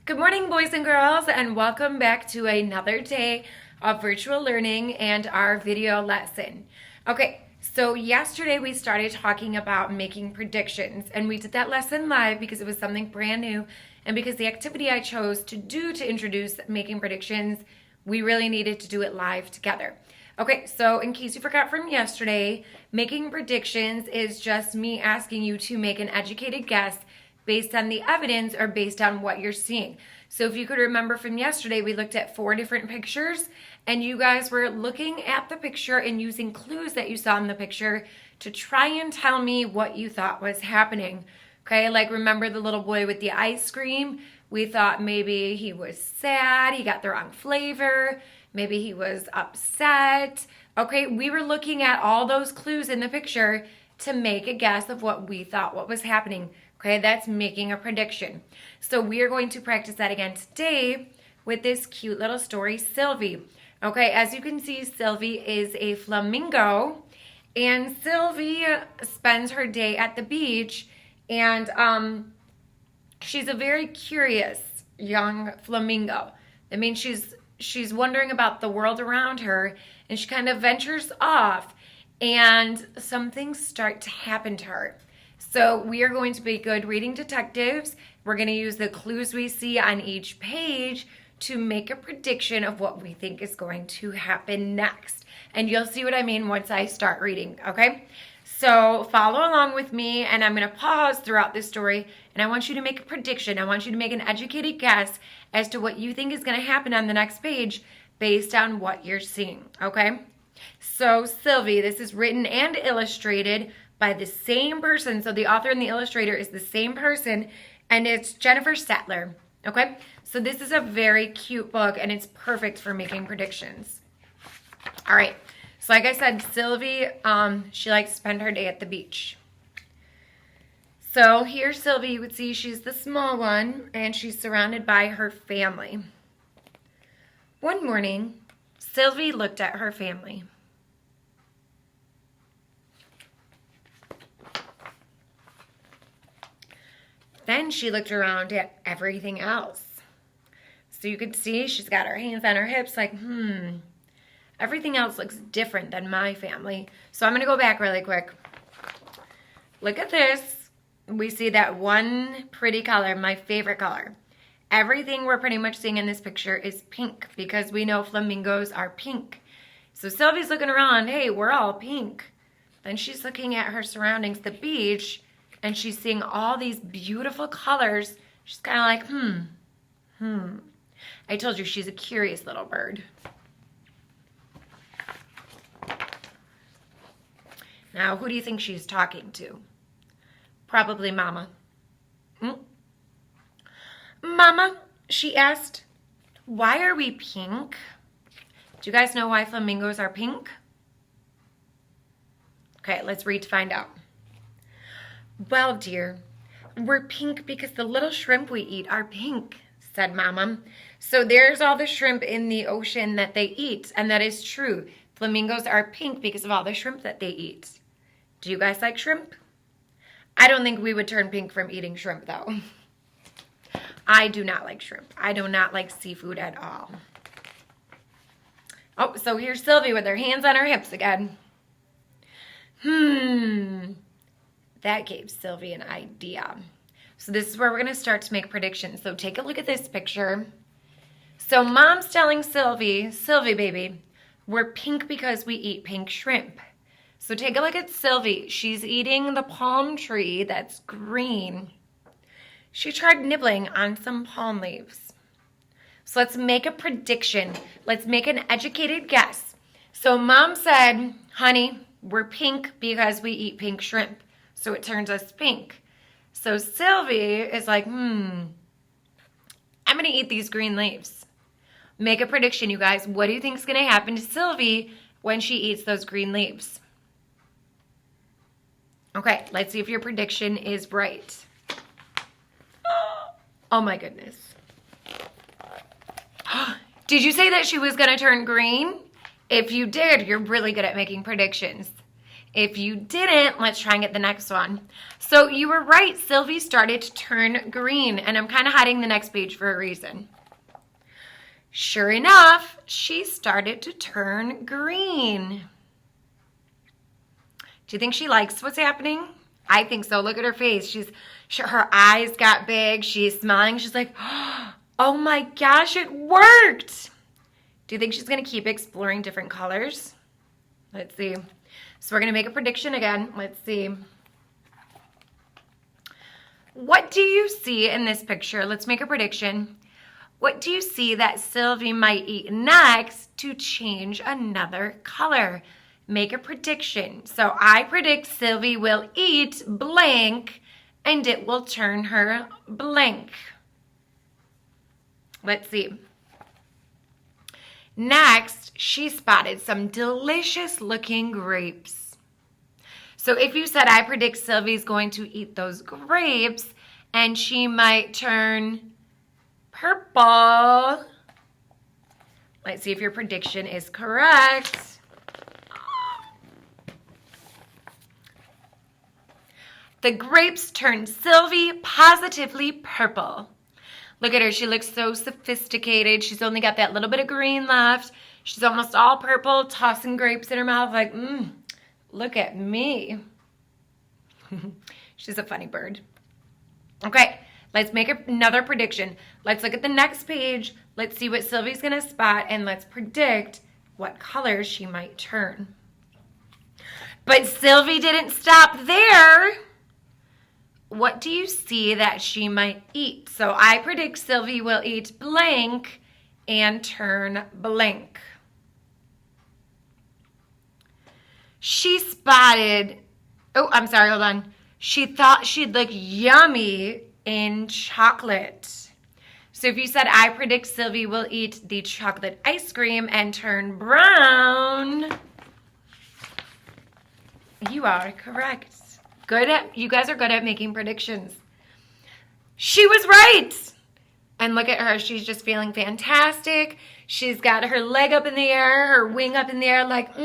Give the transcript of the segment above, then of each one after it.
Good morning, boys and girls, and welcome back to another day of virtual learning and our video lesson. Okay, so yesterday we started talking about making predictions, and we did that lesson live because it was something brand new, and because the activity I chose to do to introduce making predictions, we really needed to do it live together. Okay, so in case you forgot from yesterday, making predictions is just me asking you to make an educated guess based on the evidence or based on what you're seeing. So if you could remember from yesterday, we looked at 4 different pictures and you guys were looking at the picture and using clues that you saw in the picture to try and tell me what you thought was happening. Okay, like remember the little boy with the ice cream? We thought maybe he was sad, he got the wrong flavor, maybe he was upset. Okay, we were looking at all those clues in the picture to make a guess of what we thought what was happening. Okay, that's making a prediction. So we are going to practice that again today with this cute little story, Sylvie. Okay, as you can see, Sylvie is a flamingo, and Sylvie spends her day at the beach, and she's a very curious young flamingo. That means she's wondering about the world around her, and she kind of ventures off, and some things start to happen to her. So we are going to be good reading detectives. We're going to use the clues we see on each page to make a prediction of what we think is going to happen next. And you'll see what I mean once I start reading, okay? So follow along with me, and I'm going to pause throughout this story, and I want you to make a prediction. I want you to make an educated guess as to what you think is going to happen on the next page based on what you're seeing, okay? So Sylvie, this is written and illustrated by the same person. So the author and the illustrator is the same person, and it's Jennifer Sattler. Okay, so this is a very cute book, and it's perfect for making predictions. All right, so like I said, Sylvie, she likes to spend her day at the beach. So here's Sylvie. You would see she's the small one, and she's surrounded by her family. One morning, Sylvie looked at her family. Then she looked around at everything else. So you could see she's got her hands on her hips like, everything else looks different than my family. So I'm going to go back really quick. Look at this. We see that one pretty color, my favorite color. Everything we're pretty much seeing in this picture is pink because we know flamingos are pink. So Sylvie's looking around, hey, we're all pink. Then she's looking at her surroundings, the beach, and she's seeing all these beautiful colors. She's kind of like, I told you she's a curious little bird. Now, who do you think she's talking to? Probably Mama. Mama, she asked, why are we pink? Do you guys know why flamingos are pink? Okay, let's read to find out. Well, dear, we're pink because the little shrimp we eat are pink, said Mama. So there's all the shrimp in the ocean that they eat, and that is true. Flamingos are pink because of all the shrimp that they eat. Do you guys like shrimp? I don't think we would turn pink from eating shrimp, though. I do not like shrimp. I do not like seafood at all. Oh, so here's Sylvie with her hands on her hips again. That gave Sylvie an idea. So this is where we're going to start to make predictions. So take a look at this picture. So Mom's telling Sylvie, Sylvie, baby, we're pink because we eat pink shrimp. So take a look at Sylvie. She's eating the palm tree that's green. She tried nibbling on some palm leaves. So let's make a prediction. Let's make an educated guess. So Mom said, honey, we're pink because we eat pink shrimp. So it turns us pink. So Sylvie is like, I'm going to eat these green leaves. Make a prediction, you guys. What do you think is going to happen to Sylvie when she eats those green leaves? Okay, let's see if your prediction is right. Oh my goodness. Did you say that she was going to turn green? If you did, you're really good at making predictions. If you didn't, let's try and get the next one. So you were right, Sylvie started to turn green, and I'm kind of hiding the next page for a reason. Sure enough, she started to turn green. Do you think she likes what's happening? I think so. Look at her face. Her eyes got big. She's smiling. She's like, oh my gosh, it worked. Do you think she's going to keep exploring different colors? Let's see. So we're going to make a prediction again. Let's see. What do you see in this picture? Let's make a prediction. What do you see that Sylvie might eat next to change another color? Make a prediction. So I predict Sylvie will eat blank and it will turn her blank. Let's see. Next, she spotted some delicious looking grapes. So if you said, I predict Sylvie's going to eat those grapes and she might turn purple. Let's see if your prediction is correct. The grapes turned Sylvie positively purple. Look at her. She looks so sophisticated. She's only got that little bit of green left. She's almost all purple, tossing grapes in her mouth like, look at me. She's a funny bird. Okay, let's make another prediction. Let's look at the next page. Let's see what Sylvie's going to spot, and let's predict what color she might turn. But Sylvie didn't stop there. What do you see that she might eat? So I predict Sylvie will eat blank and turn blank. She spotted, hold on. She thought she'd look yummy in chocolate. So if you said, I predict Sylvie will eat the chocolate ice cream and turn brown, you are correct. You guys are good at making predictions. She was right. And look at her. She's just feeling fantastic. She's got her leg up in the air, her wing up in the air like,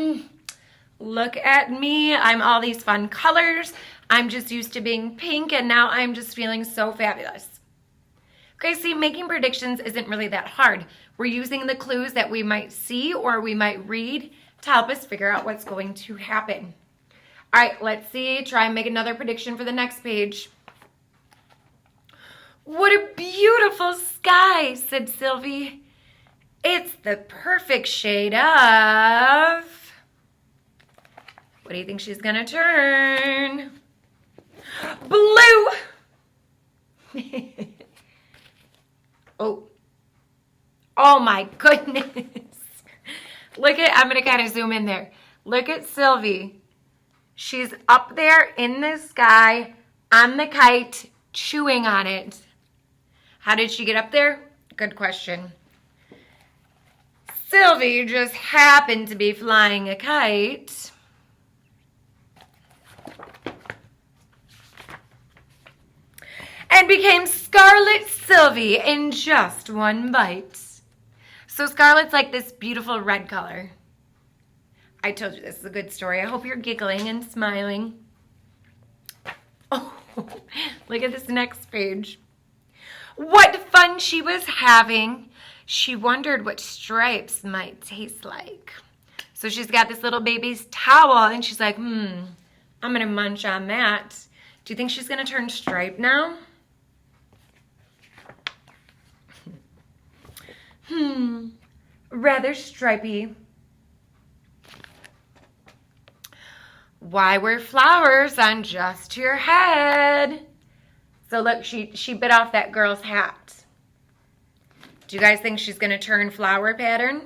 look at me. I'm all these fun colors. I'm just used to being pink, and now I'm just feeling so fabulous. Okay, see, making predictions isn't really that hard. We're using the clues that we might see or we might read to help us figure out what's going to happen. All right, let's see. Try and make another prediction for the next page. What a beautiful sky, said Sylvie. It's the perfect shade of... What do you think she's going to turn? Blue! Oh my goodness. I'm going to kind of zoom in there. Look at Sylvie. She's up there in the sky on the kite, chewing on it. How did she get up there? Good question. Sylvie just happened to be flying a kite. And became Scarlet Sylvie in just one bite. So Scarlet's like this beautiful red color. I told you this is a good story. I hope you're giggling and smiling. Oh, look at this next page. What fun she was having. She wondered what stripes might taste like. So she's got this little baby's towel, and she's like, I'm going to munch on that. Do you think she's going to turn striped now? Rather stripy. Why wear flowers on just your head? So look, she bit off that girl's hat. Do you guys think she's going to turn flower pattern?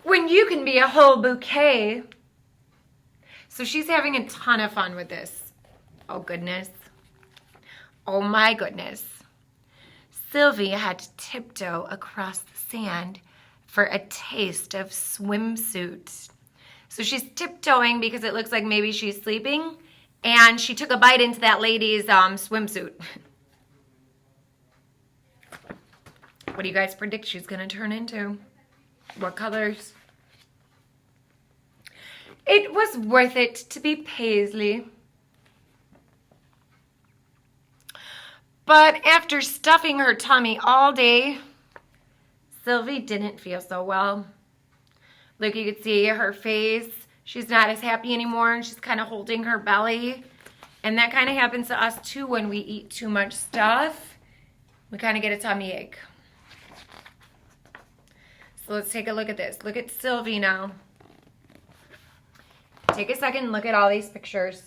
When you can be a whole bouquet. So she's having a ton of fun with this. Oh goodness. Oh my goodness. Sylvie had to tiptoe across the sand for a taste of swimsuit. So she's tiptoeing because it looks like maybe she's sleeping, and she took a bite into that lady's swimsuit. What do you guys predict she's going to turn into? What colors? It was worth it to be Paisley. But after stuffing her tummy all day, Sylvie didn't feel so well. Look, you could see her face. She's not as happy anymore, and she's kind of holding her belly. And that kind of happens to us too when we eat too much stuff. We kind of get a tummy ache. So let's take a look at this. Look at Sylvie now. Take a second and look at all these pictures.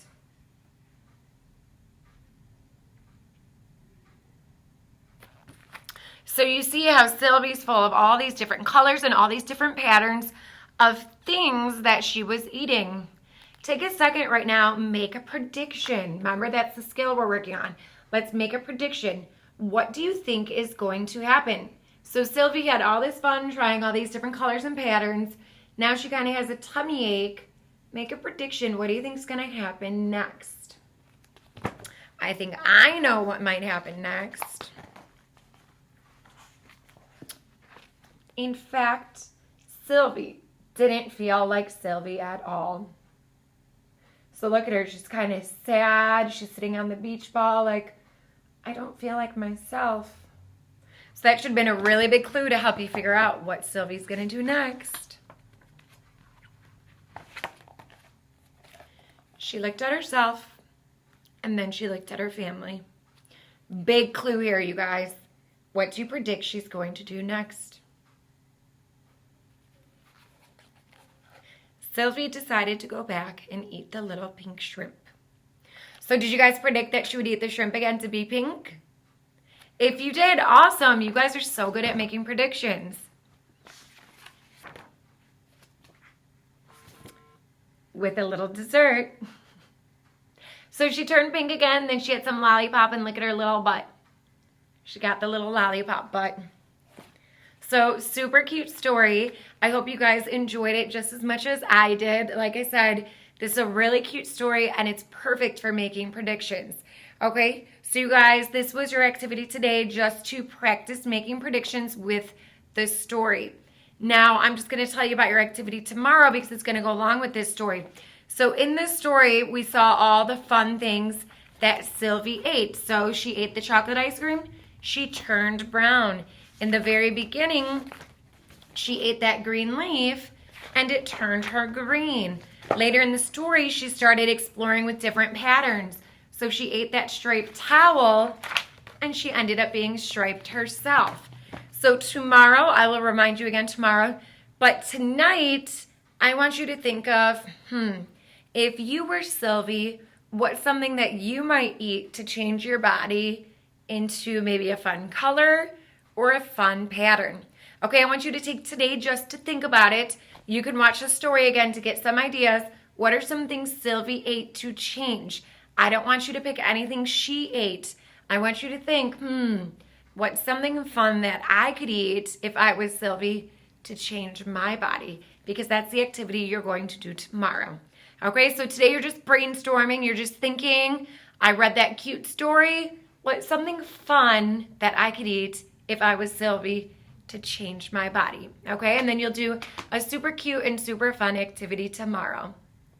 So you see how Sylvie's full of all these different colors and all these different patterns of things that she was eating. Take a second right now, make a prediction. Remember, that's the skill we're working on. Let's make a prediction. What do you think is going to happen? So Sylvie had all this fun trying all these different colors and patterns. Now she kind of has a tummy ache. Make a prediction. What do you think is going to happen next? I think I know what might happen next. In fact, Sylvie didn't feel like Sylvie at all. So look at her, she's kind of sad. She's sitting on the beach ball like, I don't feel like myself. So that should have been a really big clue to help you figure out what Sylvie's gonna do next. She looked at herself, and then she looked at her family. Big clue here, you guys. What do you predict she's going to do next? Sylvie decided to go back and eat the little pink shrimp. So did you guys predict that she would eat the shrimp again to be pink? If you did, awesome. You guys are so good at making predictions. With a little dessert. So she turned pink again, then she had some lollipop, and look at her little butt. She got the little lollipop butt. So super cute story. I hope you guys enjoyed it just as much as I did. Like I said, this is a really cute story, and it's perfect for making predictions. Okay, so you guys, this was your activity today, just to practice making predictions with the story. Now, I'm just going to tell you about your activity tomorrow because it's going to go along with this story. So in this story, we saw all the fun things that Sylvie ate. So she ate the chocolate ice cream. She turned brown. In the very beginning, she ate that green leaf, and it turned her green. Later in the story, she started exploring with different patterns. So she ate that striped towel, and she ended up being striped herself. So tomorrow, I will remind you again tomorrow, but tonight, I want you to think of, if you were Sylvie, what's something that you might eat to change your body into maybe a fun color or a fun pattern? Okay, I want you to take today just to think about it. You can watch the story again to get some ideas. What are some things Sylvie ate to change? I don't want you to pick anything she ate. I want you to think, what's something fun that I could eat if I was Sylvie to change my body? Because that's the activity you're going to do tomorrow. Okay, so today you're just brainstorming. You're just thinking, I read that cute story. What's something fun that I could eat if I was Sylvie to change my body? Okay, and then you'll do a super cute and super fun activity tomorrow.